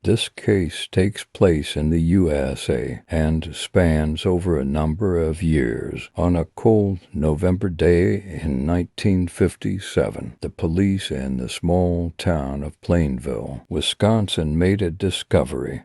This case takes place in the USA and spans over a number of years. On a cold November day in 1957, the police in the small town of Plainfield, Wisconsin, made a discovery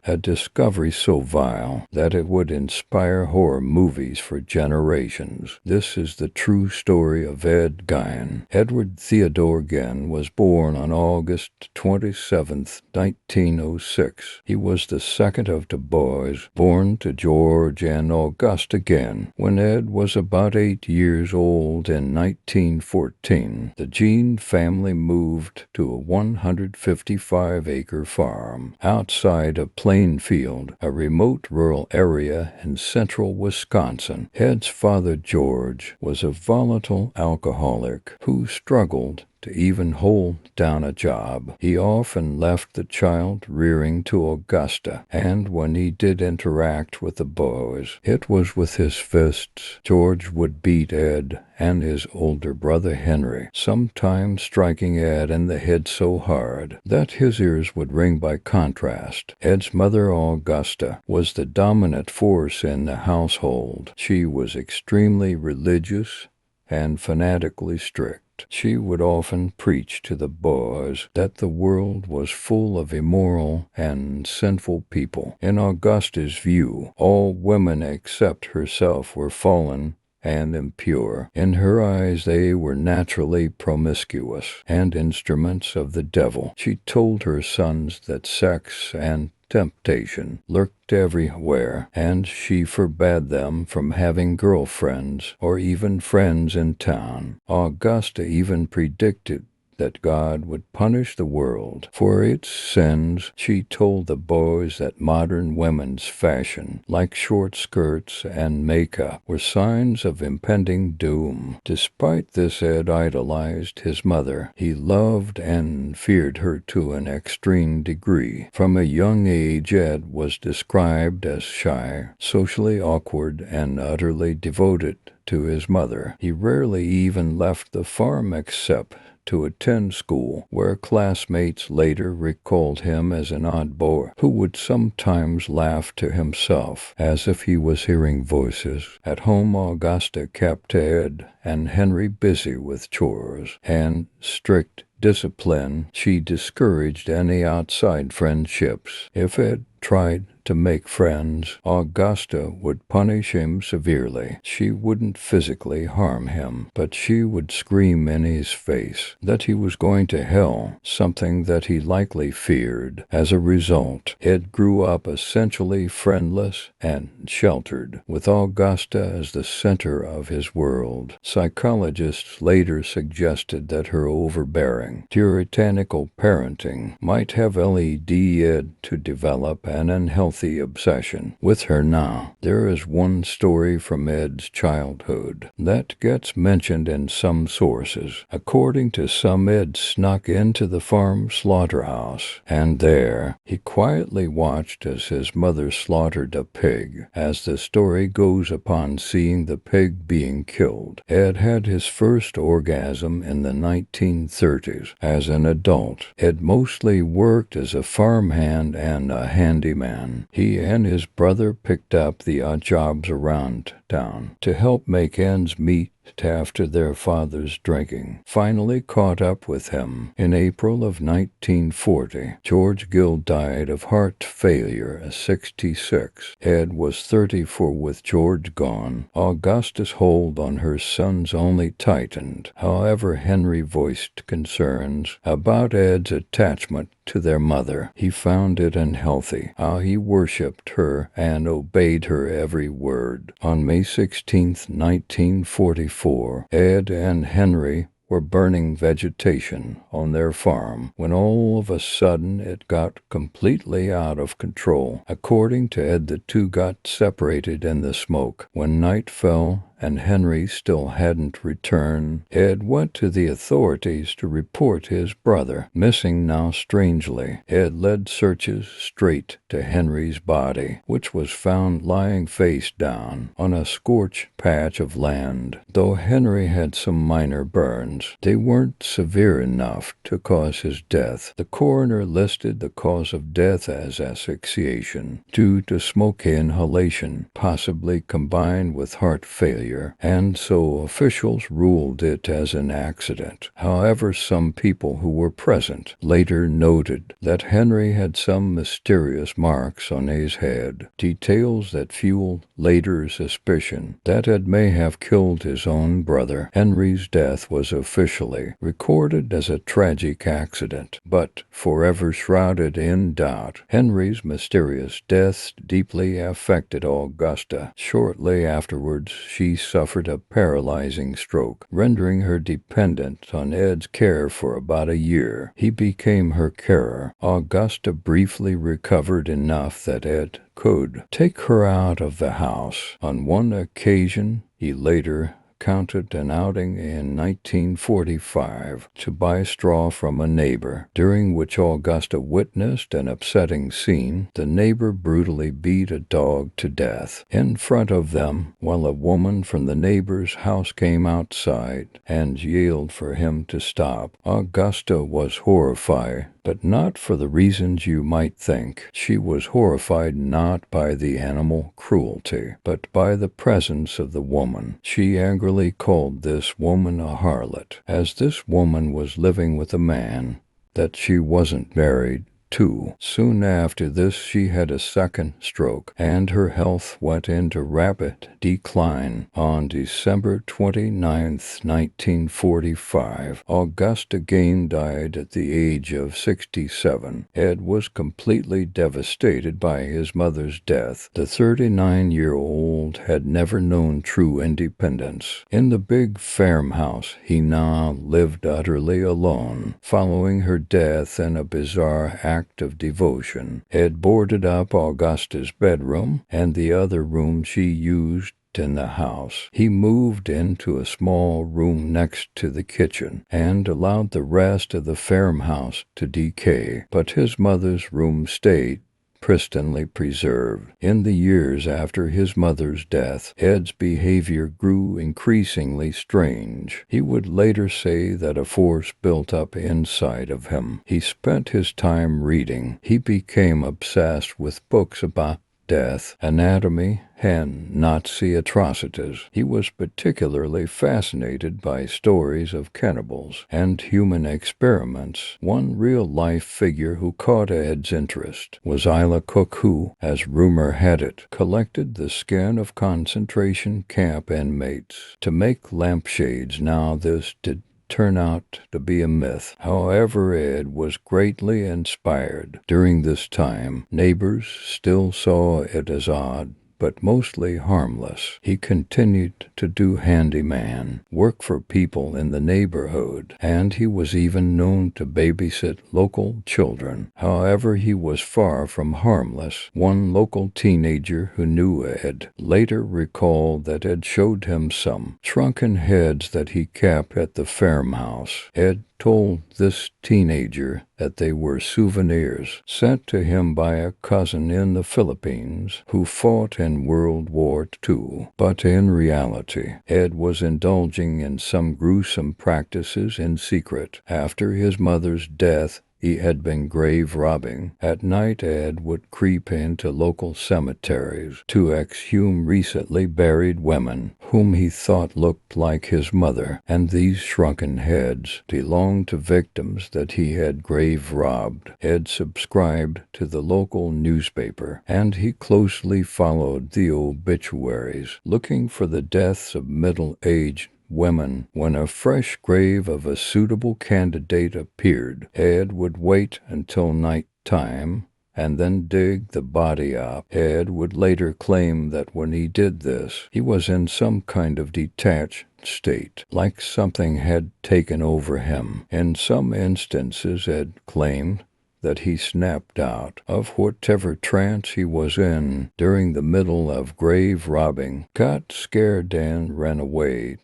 so vile that it would inspire horror movies for generations. This is the true story of Ed Gein. Edward Theodore Gein was born on August 27, 1906. He was the second of the boys born to George and Augusta Gein. When Ed was about 8 years old in 1914, the Gein family moved to a 155-acre farm outside of Plainfield, a remote rural area in central Wisconsin. Ed's father, George, was a volatile alcoholic who struggled to even hold down a job. He often left the child rearing to Augusta, and when he did interact with the boys, it was with his fists. George would beat Ed and his older brother Henry, sometimes striking Ed in the head so hard that his ears would ring. By contrast, Ed's mother, Augusta, was the dominant force in the household. She was extremely religious and fanatically strict. She would often preach to the boys that the world was full of immoral and sinful people. In Augusta's view, all women except herself were fallen and impure. In her eyes, they were naturally promiscuous and instruments of the devil. She told her sons that sex and temptation lurked everywhere, and she forbade them from having girlfriends or even friends in town. Augusta even predicted that God would punish the world for its sins. She told the boys that modern women's fashion, like short skirts and makeup, were signs of impending doom. Despite this, Ed idolized his mother. He loved and feared her to an extreme degree. From a young age, Ed was described as shy, socially awkward, and utterly devoted to his mother. He rarely even left the farm except to attend school, where classmates later recalled him as an odd boy who would sometimes laugh to himself as if he was hearing voices. At home, Augusta kept Ed and Henry busy with chores and strict discipline. She discouraged any outside friendships. If Ed tried to make friends, Augusta would punish him severely. She wouldn't physically harm him, but she would scream in his face that he was going to hell, something that he likely feared. As a result, Ed grew up essentially friendless and sheltered, with Augusta as the center of his world. Psychologists later suggested that her overbearing, puritanical parenting might have led Ed to develop an unhealthy obsession with her. Now, there is one story from Ed's childhood that gets mentioned in some sources. According to some, Ed snuck into the farm slaughterhouse, and there he quietly watched as his mother slaughtered a pig. As the story goes, upon seeing the pig being killed, Ed had his first orgasm in the 1930s. As an adult, Ed mostly worked as a farmhand and a handyman. He and his brother picked up the odd jobs around town to help make ends meet after their father's drinking finally caught up with him. In April of 1940, George Gill died of heart failure at 66. Ed was 34. With George gone, Augusta's hold on her sons only tightened. However, Henry voiced concerns about Ed's attachment to their mother. He found it unhealthy how he worshipped her and obeyed her every word. On May 16, 1944, Ed and Henry were burning vegetation on their farm when all of a sudden it got completely out of control. According to Ed, the two got separated in the smoke. When night fell and Henry still hadn't returned. Ed went to the authorities to report his brother missing. Now strangely, Ed led searches straight to Henry's body, which was found lying face down on a scorched patch of land. Though Henry had some minor burns, they weren't severe enough to cause his death. The coroner listed the cause of death as asphyxiation due to smoke inhalation, possibly combined with heart failure, and so officials ruled it as an accident. However, some people who were present later noted that Henry had some mysterious marks on his head, details that fueled later suspicion that Ed may have killed his own brother. Henry's death was officially recorded as a tragic accident, but forever shrouded in doubt. Henry's mysterious death deeply affected Augusta. Shortly afterwards, she suffered a paralyzing stroke, rendering her dependent on Ed's care for about a year. He became her carer. Augusta briefly recovered enough that Ed could take her out of the house. On one occasion, he later counted an outing in 1945 to buy straw from a neighbor, during which Augusta witnessed an upsetting scene. The neighbor brutally beat a dog to death in front of them, while a woman from the neighbor's house came outside and yelled for him to stop. Augusta was horrified, but not for the reasons you might think. She was horrified not by the animal cruelty, but by the presence of the woman. She angrily called this woman a harlot, as this woman was living with a man that she wasn't married to. Soon after this, she had a second stroke, and her health went into rapid decline. On December 29, 1945, Augusta Gein died at the age of 67. Ed was completely devastated by his mother's death. The 39-year-old had never known true independence. In the big farmhouse, he now lived utterly alone. Following her death and a bizarre act of devotion, Ed boarded up Augusta's bedroom and the other room she used in the house. He moved into a small room next to the kitchen and allowed the rest of the farmhouse to decay, but his mother's room stayed pristinely preserved. In the years after his mother's death, Ed's behavior grew increasingly strange. He would later say that a force built up inside of him. He spent his time reading. He became obsessed with books about death, anatomy, and Nazi atrocities. He was particularly fascinated by stories of cannibals and human experiments. One real-life figure who caught Ed's interest was Isla Cook, who, as rumor had it, collected the skin of concentration camp inmates to make lampshades. Now this did turn out to be a myth. However, Ed was greatly inspired. During this time, neighbors still saw it as odd, but mostly harmless. He continued to do handyman work for people in the neighborhood, and he was even known to babysit local children. However, he was far from harmless. One local teenager who knew Ed later recalled that Ed showed him some shrunken heads that he kept at the farmhouse. Ed told this teenager that they were souvenirs sent to him by a cousin in the Philippines who fought in World War II. But in reality, Ed was indulging in some gruesome practices in secret. After his mother's death, he had been grave robbing. At night, Ed would creep into local cemeteries to exhume recently buried women whom he thought looked like his mother, and these shrunken heads belonged to victims that he had grave robbed. Ed subscribed to the local newspaper, and he closely followed the obituaries, looking for the deaths of middle-aged women. When a fresh grave of a suitable candidate appeared, Ed would wait until night time and then dig the body up. Ed would later claim that when he did this, he was in some kind of detached state, like something had taken over him. In some instances, Ed claimed that he snapped out of whatever trance he was in during the middle of grave robbing, got scared and ran away.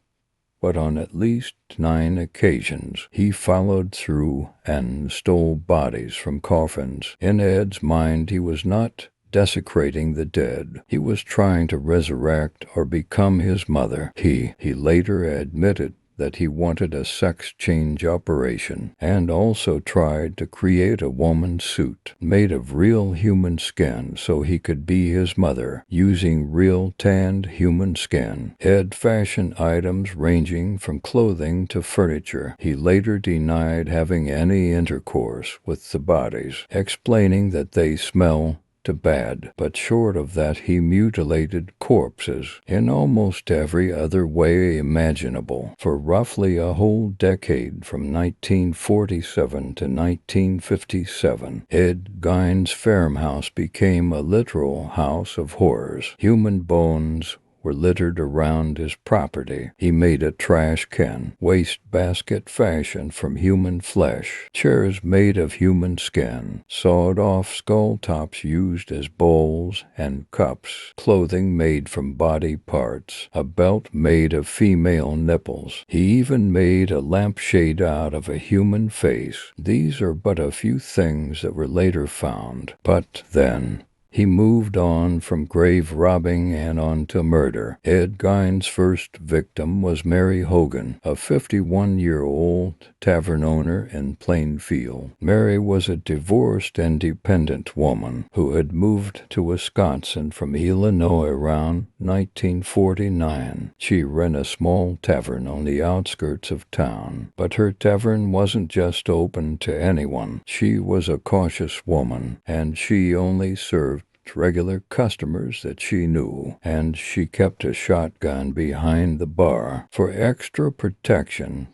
But on at least 9 occasions he followed through and stole bodies from coffins. In Ed's mind, he was not desecrating the dead. He was trying to resurrect or become his mother. He later admitted that he wanted a sex change operation and also tried to create a woman's suit made of real human skin so he could be his mother using real tanned human skin. Ed fashioned items ranging from clothing to furniture. He later denied having any intercourse with the bodies, explaining that they smell to bad, but short of that he mutilated corpses in almost every other way imaginable. For roughly a whole decade, from 1947 to 1957, Ed Gein's farmhouse became a literal house of horrors. Human bones were littered around his property. He made a trash can, wastebasket fashioned from human flesh, chairs made of human skin, sawed-off skull tops used as bowls and cups, clothing made from body parts, a belt made of female nipples. He even made a lampshade out of a human face. These are but a few things that were later found. But then he moved on from grave robbing and on to murder. Ed Gein's first victim was Mary Hogan, a 51-year-old tavern owner in Plainfield. Mary was a divorced and dependent woman who had moved to Wisconsin from Illinois around 1949. She ran a small tavern on the outskirts of town, but her tavern wasn't just open to anyone. She was a cautious woman, and she only served regular customers that she knew, and she kept a shotgun behind the bar for extra protection.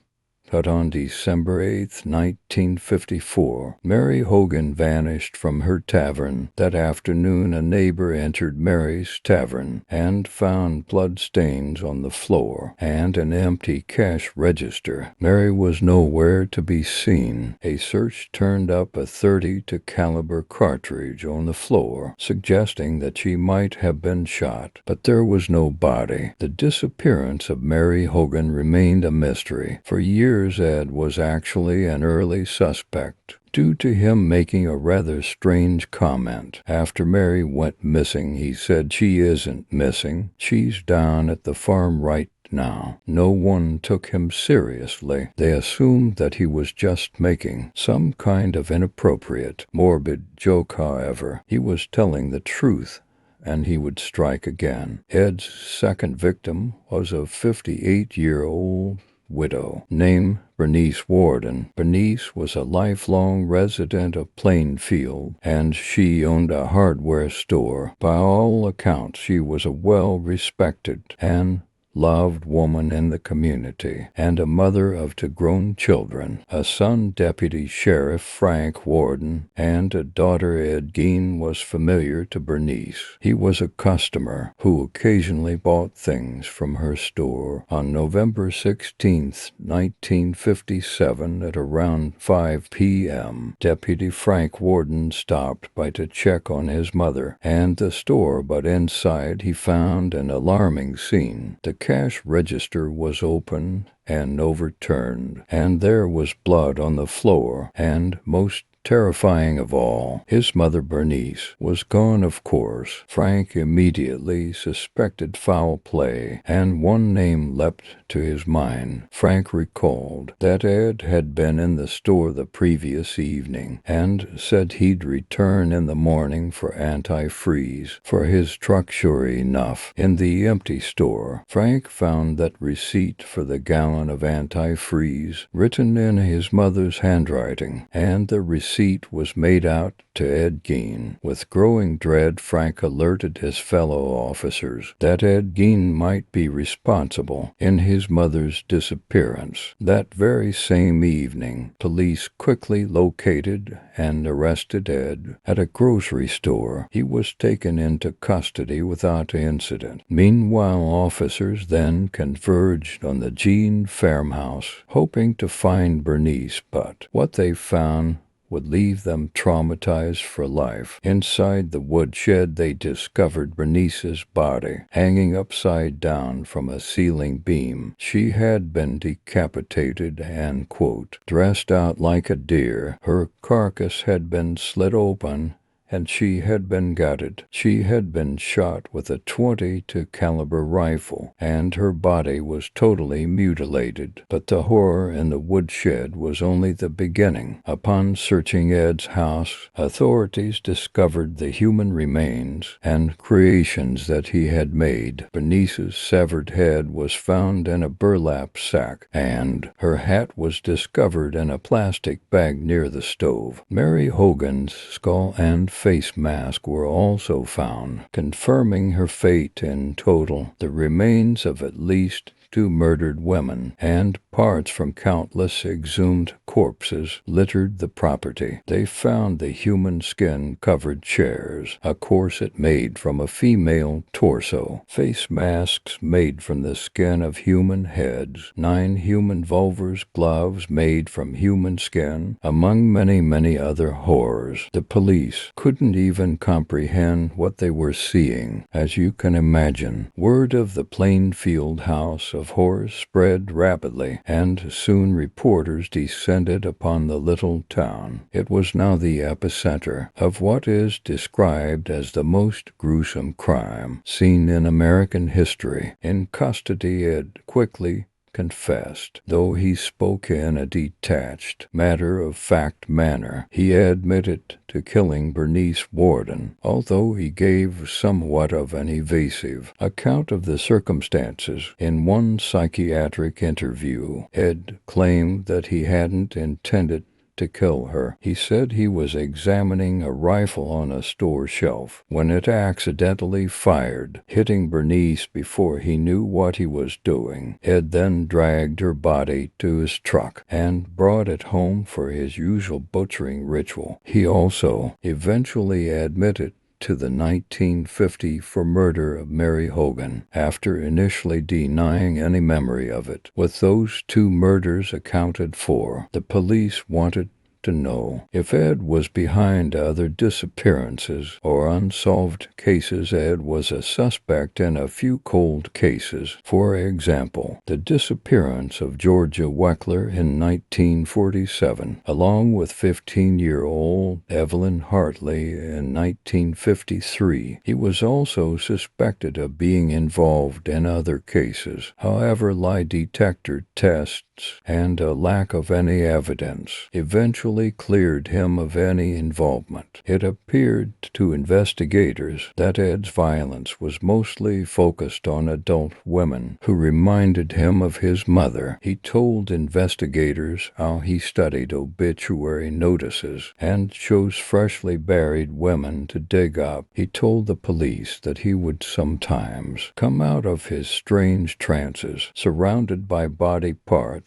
But on December 8, 1954, Mary Hogan vanished from her tavern. That afternoon, a neighbor entered Mary's tavern and found blood stains on the floor and an empty cash register. Mary was nowhere to be seen. A search turned up a .32 caliber cartridge on the floor, suggesting that she might have been shot, but there was no body. The disappearance of Mary Hogan remained a mystery. For years, Ed was actually an early suspect, due to him making a rather strange comment. After Mary went missing, he said, "She isn't missing. She's down at the farm right now." No one took him seriously. They assumed that he was just making some kind of inappropriate, morbid joke. However, he was telling the truth, and he would strike again. Ed's second victim was a 58-year-old widow named Bernice Worden. Bernice was a lifelong resident of Plainfield, and she owned a hardware store. By all accounts, she was a well-respected and loved woman in the community, and a mother of 2 grown children, a son, Deputy Sheriff Frank Worden, and a daughter. Ed Gein was familiar to Bernice. He was a customer who occasionally bought things from her store. On November 16, 1957, at around 5 p.m., Deputy Frank Worden stopped by to check on his mother and the store, but inside he found an alarming scene. The cash register was open and overturned, and there was blood on the floor, and most terrifying of all, his mother Bernice was gone. Of course, Frank immediately suspected foul play, and one name leapt to his mind. Frank recalled that Ed had been in the store the previous evening and said he'd return in the morning for antifreeze for his truck. Sure enough, in the empty store, Frank found that receipt for the gallon of antifreeze written in his mother's handwriting, and the receipt was made out to Ed Gein. With growing dread, Frank alerted his fellow officers that Ed Gein might be responsible in his mother's disappearance. That very same evening, police quickly located and arrested Ed at a grocery store. He was taken into custody without incident. Meanwhile, officers then converged on the Gein farmhouse, hoping to find Bernice, but what they found would leave them traumatized for life. Inside the woodshed, they discovered Bernice's body, hanging upside down from a ceiling beam. She had been decapitated and, quote, dressed out like a deer. Her carcass had been slit open, and she had been gutted. She had been shot with a .22 caliber rifle, and her body was totally mutilated. But the horror in the woodshed was only the beginning. Upon searching Ed's house, authorities discovered the human remains and creations that he had made. Bernice's severed head was found in a burlap sack, and her hat was discovered in a plastic bag near the stove. Mary Hogan's skull and face mask were also found, confirming her fate. In total, the remains of at least 2 murdered women and parts from countless exhumed corpses littered the property. They found the human skin-covered chairs, a corset made from a female torso, face masks made from the skin of human heads, 9 human vulvas, gloves made from human skin, among many, many other horrors. The police couldn't even comprehend what they were seeing. As you can imagine, word of the Plainfield house of horrors spread rapidly, and soon reporters descended upon the little town. It was now the epicenter of what is described as the most gruesome crime seen in American history. In custody, Ed quickly confessed. Though he spoke in a detached, matter-of-fact manner, he admitted to killing Bernice Worden, although he gave somewhat of an evasive account of the circumstances. In one psychiatric interview, Ed claimed that he hadn't intended to kill her. He said he was examining a rifle on a store shelf when it accidentally fired, hitting Bernice before he knew what he was doing. Ed then dragged her body to his truck and brought it home for his usual butchering ritual. He also eventually admitted to the 1950 for murder of Mary Hogan, after initially denying any memory of it. With those 2 murders accounted for, the police wanted to know if Ed was behind other disappearances or unsolved cases. Ed was a suspect in a few cold cases. For example, the disappearance of Georgia Weckler in 1947, along with 15-year-old Evelyn Hartley in 1953. He was also suspected of being involved in other cases. However, lie detector tests and a lack of any evidence eventually cleared him of any involvement. It appeared to investigators that Ed's violence was mostly focused on adult women who reminded him of his mother. He told investigators how he studied obituary notices and chose freshly buried women to dig up. He told the police that he would sometimes come out of his strange trances surrounded by body parts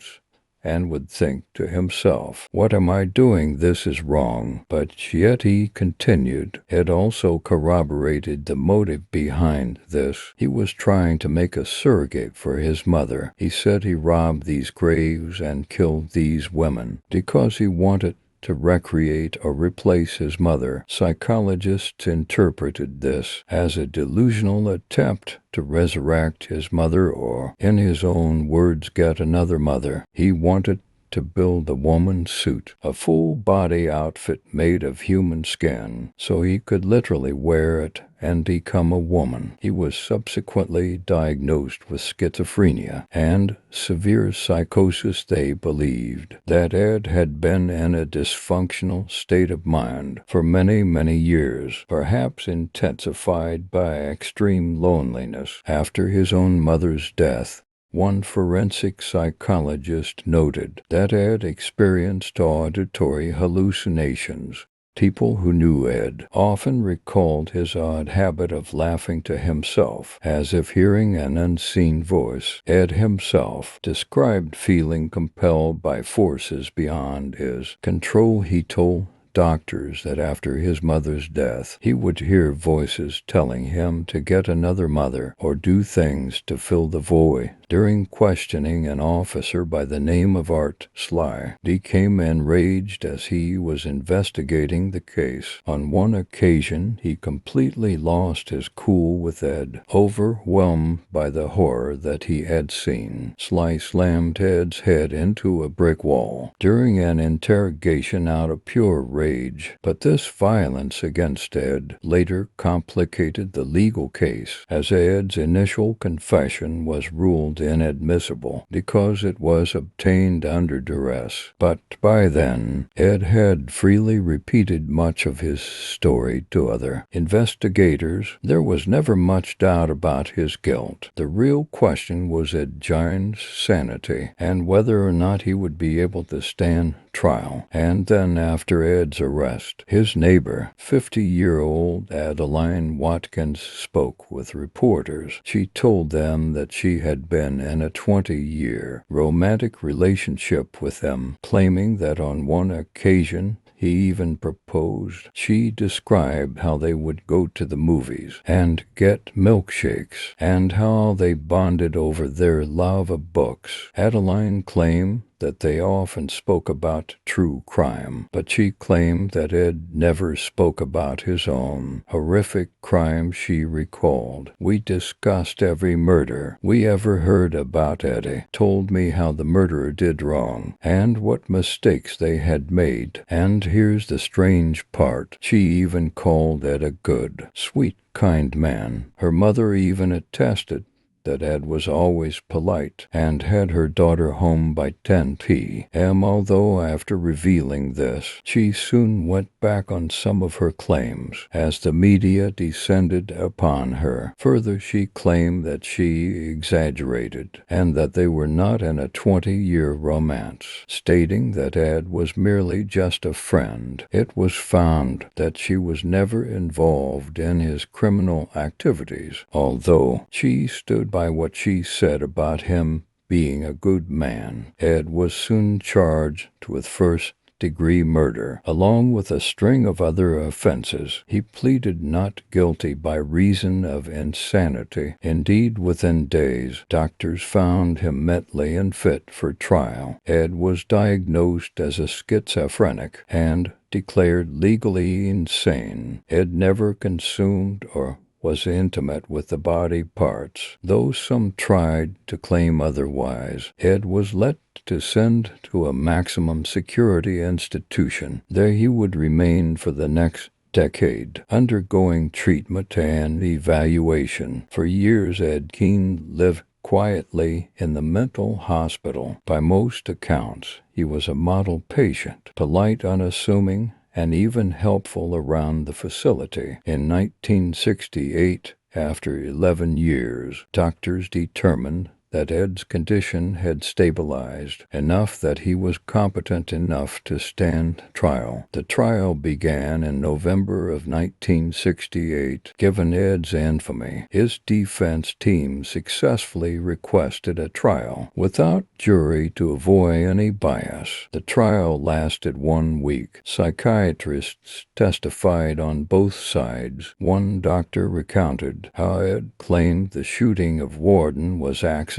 and would think to himself, "What am I doing? This is wrong." But yet he continued. It also corroborated the motive behind this. He was trying to make a surrogate for his mother. He said he robbed these graves and killed these women because he wanted to recreate or replace his mother. Psychologists interpreted this as a delusional attempt to resurrect his mother, or, in his own words, get another mother. He wanted to build a woman's suit, a full-body outfit made of human skin, so he could literally wear it and become a woman. He was subsequently diagnosed with schizophrenia and severe psychosis. They believed that Ed had been in a dysfunctional state of mind for many, many years, perhaps intensified by extreme loneliness after his own mother's death. One forensic psychologist noted that Ed experienced auditory hallucinations. People who knew Ed often recalled his odd habit of laughing to himself, as if hearing an unseen voice. Ed himself described feeling compelled by forces beyond his control. He told doctors that after his mother's death, he would hear voices telling him to get another mother or do things to fill the void. During questioning, an officer by the name of Art Sly became enraged as he was investigating the case. On one occasion, he completely lost his cool with Ed, overwhelmed by the horror that he had seen. Sly slammed Ed's head into a brick wall during an interrogation out of pure rage, but this violence against Ed later complicated the legal case, as Ed's initial confession was ruled inadmissible because it was obtained under duress. But by then, Ed had freely repeated much of his story to other investigators. There was never much doubt about his guilt. The real question was Ed Gein's sanity and whether or not he would be able to stand trial. And then after Ed's arrest, his neighbor, 50-year-old Adeline Watkins, spoke with reporters. She told them that she had been in a 20-year romantic relationship with them, claiming that on one occasion he even proposed. She described how they would go to the movies and get milkshakes, and how they bonded over their love of books. Adeline claimed that they often spoke about true crime, but she claimed that Ed never spoke about his own horrific crime. She recalled, "We discussed every murder we ever heard about. Eddie told me how the murderer did wrong and what mistakes they had made. And here's the strange part, she even called Ed a good, sweet, kind man." Her mother even attested that Ed was always polite and had her daughter home by 10 p.m. Although after revealing this, she soon went back on some of her claims as the media descended upon her. Further, she claimed that she exaggerated and that they were not in a 20-year romance, stating that Ed was merely just a friend. It was found that she was never involved in his criminal activities, although she stood by what she said about him being a good man. Ed was soon charged with first-degree murder, along with a string of other offenses. He pleaded not guilty by reason of insanity. Indeed, within days, doctors found him mentally unfit for trial. Ed was diagnosed as a schizophrenic and declared legally insane. Ed never consumed or was intimate with the body parts. Though some tried to claim otherwise, Ed was let to send to a maximum security institution. There he would remain for the next decade, undergoing treatment and evaluation. For years, Ed Gein lived quietly in the mental hospital. By most accounts, he was a model patient, polite, unassuming, and even helpful around the facility. In 1968, after 11 years, doctors determined that Ed's condition had stabilized enough that he was competent enough to stand trial. The trial began in November of 1968. Given Ed's infamy, his defense team successfully requested a trial without jury to avoid any bias. The trial lasted 1 week. Psychiatrists testified on both sides. One doctor recounted how Ed claimed the shooting of Worden was accidental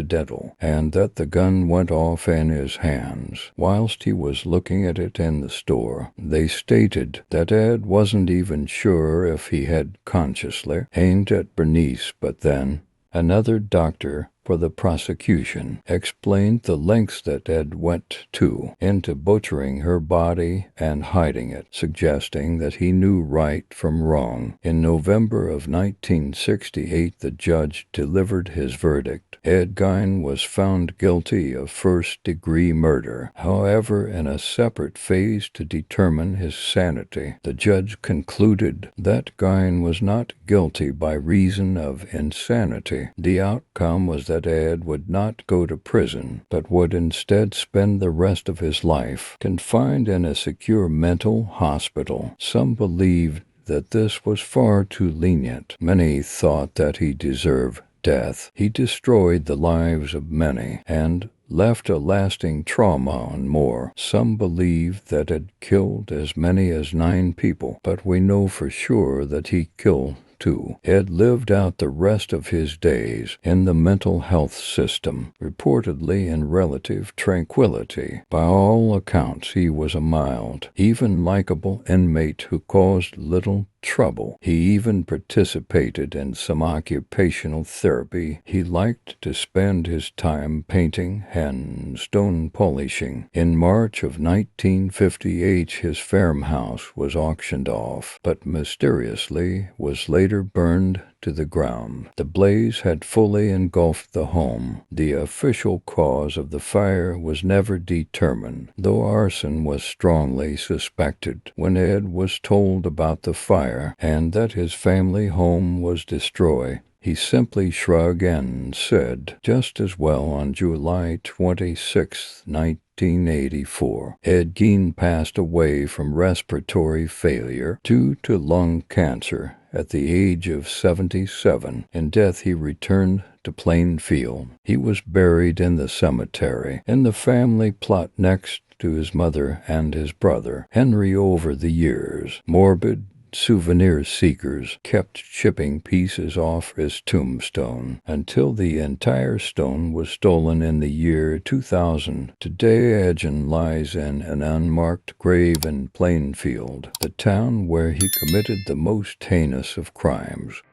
and that the gun went off in his hands whilst he was looking at it in the store. They stated that Ed wasn't even sure if he had consciously aimed at Bernice, but then another doctor for the prosecution explained the lengths that Ed went to into butchering her body and hiding it, suggesting that he knew right from wrong. In November of 1968, the judge delivered his verdict. Ed Gein was found guilty of first-degree murder. However, in a separate phase to determine his sanity, the judge concluded that Gein was not guilty by reason of insanity. The outcome was that Ed would not go to prison, but would instead spend the rest of his life confined in a secure mental hospital. Some believed that this was far too lenient. Many thought that he deserved death. He destroyed the lives of many and left a lasting trauma on more. Some believe that it killed as many as 9 people, but we know for sure that he killed 2. Ed lived out the rest of his days in the mental health system, reportedly in relative tranquility. By all accounts, he was a mild, even likable inmate who caused little trouble. He even participated in some occupational therapy. He liked to spend his time painting and stone polishing. In March of 1958, his farmhouse was auctioned off, but mysteriously was later burned to the ground. The blaze had fully engulfed the home. The official cause of the fire was never determined, though arson was strongly suspected. When Ed was told about the fire and that his family home was destroyed, he simply shrugged and said, just as well. On July 26, 1984, Ed Gein passed away from respiratory failure due to lung cancer at the age of 77. In death, he returned to Plainfield. He was buried in the cemetery in the family plot next to his mother and his brother, Henry. Over the years, morbid souvenir seekers kept chipping pieces off his tombstone until the entire stone was stolen in the year 2000. Today, Gein lies in an unmarked grave in Plainfield, the town where he committed the most heinous of crimes.